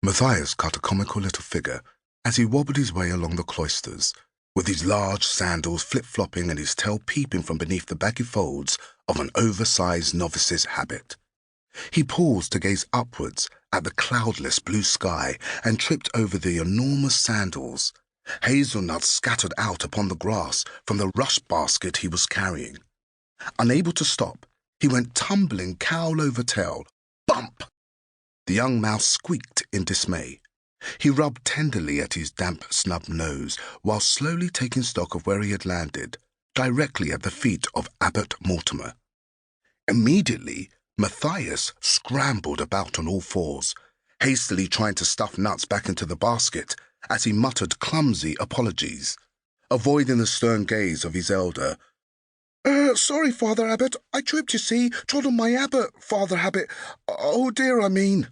Matthias cut a comical little figure as he wobbled his way along the cloisters, with his large sandals flip-flopping and his tail peeping from beneath the baggy folds of an oversized novice's habit. He paused to gaze upwards at the cloudless blue sky and tripped over the enormous sandals, hazelnuts scattered out upon the grass from the rush basket he was carrying. Unable to stop, he went tumbling cowl over tail. Bump! The young mouse squeaked in dismay. He rubbed tenderly at his damp snub nose while slowly taking stock of where he had landed, directly at the feet of Abbot Mortimer. Immediately, Matthias scrambled about on all fours, hastily trying to stuff nuts back into the basket as he muttered clumsy apologies, avoiding the stern gaze of his elder. Sorry, Father Abbot. I tripped, you see. Trod on my abbot, Father Abbot. Oh, dear, I mean.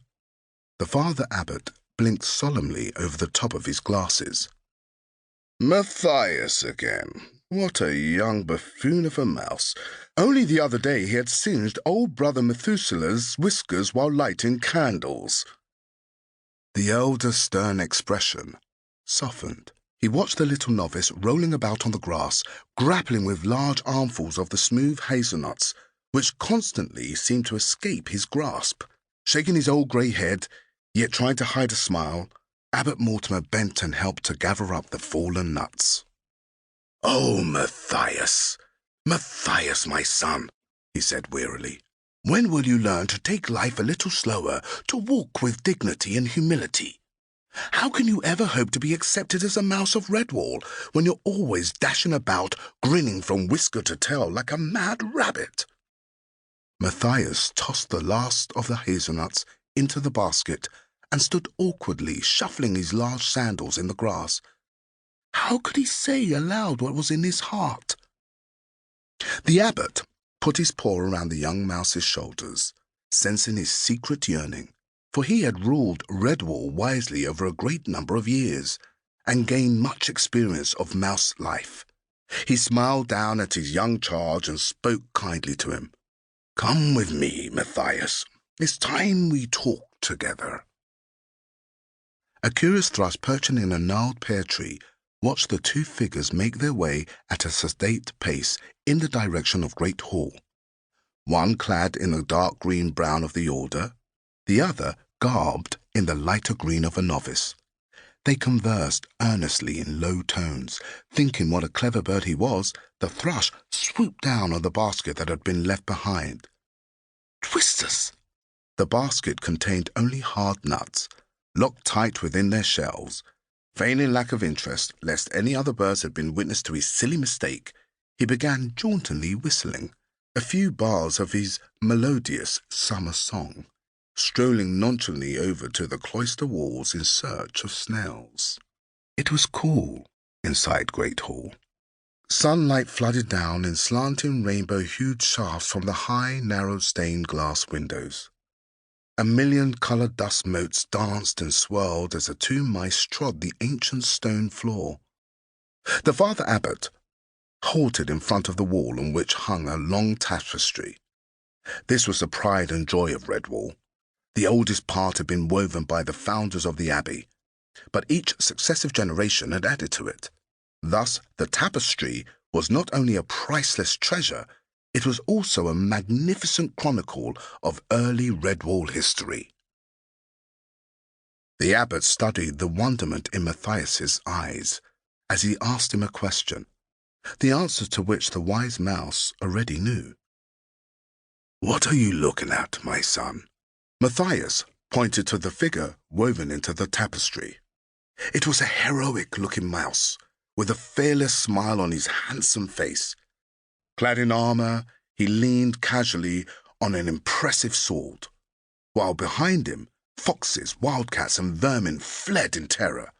The Father Abbot blinked solemnly over the top of his glasses. Matthias again. What a young buffoon of a mouse. Only the other day he had singed old brother Methuselah's whiskers while lighting candles. The elder's stern expression softened. He watched the little novice rolling about on the grass, grappling with large armfuls of the smooth hazelnuts, which constantly seemed to escape his grasp. Shaking his old grey head, yet trying to hide a smile, Abbot Mortimer bent and helped to gather up the fallen nuts. "Oh, Matthias, Matthias, my son," he said wearily, "when will you learn to take life a little slower, to walk with dignity and humility? How can you ever hope to be accepted as a mouse of Redwall when you're always dashing about, grinning from whisker to tail like a mad rabbit?" Matthias tossed the last of the hazelnuts into the basket and stood awkwardly shuffling his large sandals in the grass. How could he say aloud what was in his heart? The abbot put his paw around the young mouse's shoulders, sensing his secret yearning, for he had ruled Redwall wisely over a great number of years and gained much experience of mouse life. He smiled down at his young charge and spoke kindly to him. "Come with me, Matthias. It's time we talk together." A curious thrush perching in a gnarled pear tree watched the two figures make their way at a sedate pace in the direction of Great Hall, one clad in the dark green-brown of the order, the other garbed in the lighter green of a novice. They conversed earnestly in low tones. Thinking what a clever bird he was, the thrush swooped down on the basket that had been left behind. Twisters! The basket contained only hard nuts, locked tight within their shells. Feigning lack of interest, lest any other birds had been witness to his silly mistake, he began jauntily whistling a few bars of his melodious summer song, strolling nonchalantly over to the cloister walls in search of snails. It was cool inside Great Hall. Sunlight flooded down in slanting rainbow-hued shafts from the high, narrow stained-glass windows. A million coloured dust motes danced and swirled as the two mice trod the ancient stone floor. The Father Abbot halted in front of the wall on which hung a long tapestry. This was the pride and joy of Redwall. The oldest part had been woven by the founders of the abbey, but each successive generation had added to it. Thus, the tapestry was not only a priceless treasure, it was also a magnificent chronicle of early Redwall history. The abbot studied the wonderment in Matthias's eyes as he asked him a question, the answer to which the wise mouse already knew. "What are you looking at, my son?" Matthias pointed to the figure woven into the tapestry. It was a heroic-looking mouse, with a fearless smile on his handsome face. Clad in armor, he leaned casually on an impressive sword, while behind him foxes, wildcats, and vermin fled in terror.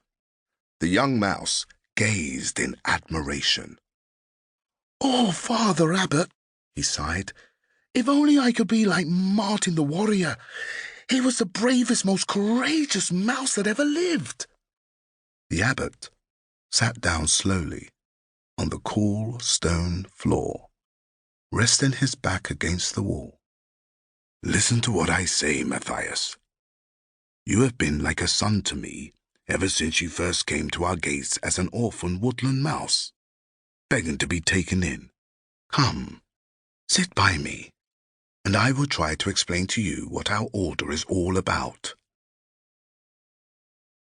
The young mouse gazed in admiration. "Oh, Father Abbot," he sighed, "if only I could be like Martin the warrior. He was the bravest, most courageous mouse that ever lived." The abbot sat down slowly on the cool stone floor, resting his back against the wall. "Listen to what I say, Matthias. You have been like a son to me ever since you first came to our gates as an orphan woodland mouse, begging to be taken in. Come, sit by me, and I will try to explain to you what our order is all about.